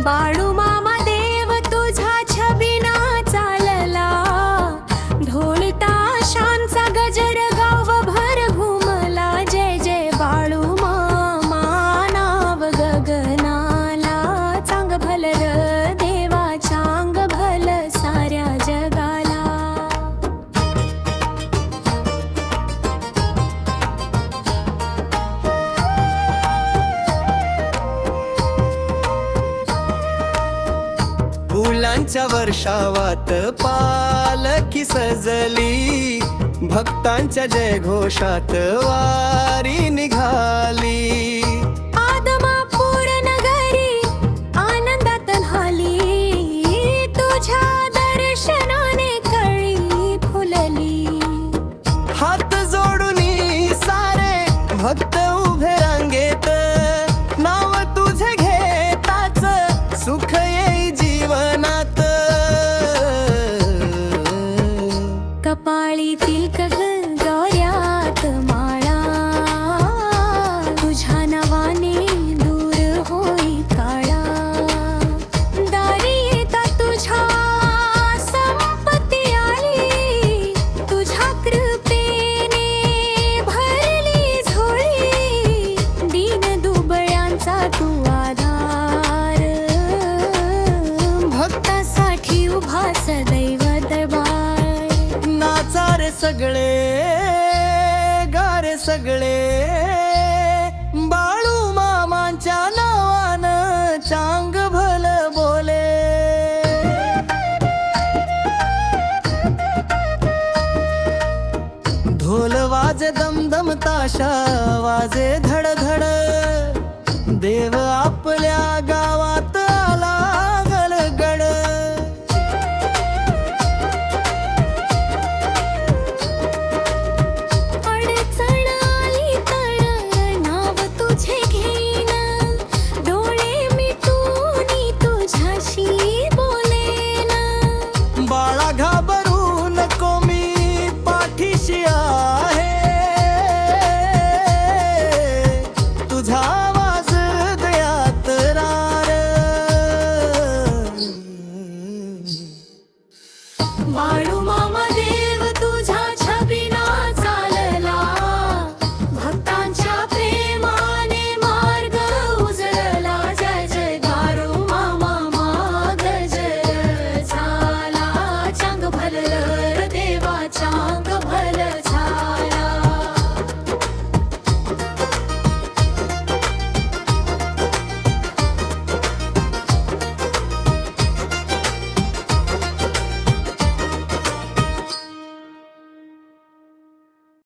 बाळू मामा देव तुझा छबिना चालला, ढोल ताशांचा गजर गावभर घुमला. जय जय बाळू मामा नाव गगनाला, चांग भल र देवा चांग भल साऱ्या जगाला. फुलांच्या वर्षावात पालखी सजली, भक्तांच्या जयघोषात वारी निघाली. आदमापूर नगरी आनंदात न्हाली, तुझ्या दर्शनाने कळी फुलली. हात जोडून सारे भक्त उभे रांगेत, नाव तुझे घेताच सुख येई जीवनात. कपाळी तिलक गौऱ्यात माळा, तुझ्या नावाने दूर होई काळा. दारी येता तुझ्या संपत्ती आली, तुझ्या कृपेने भरली झोळी. दीन दुबळ्यांचा तू आधार, भक्तासाठी उभा सदैव दरबार. नाचारे सगळे गारे सगळे, बाळू मामांच्या नावानं चांग भल बोले. ढोल वाजे दमदम ताशा वाजे धड धड, देव आपले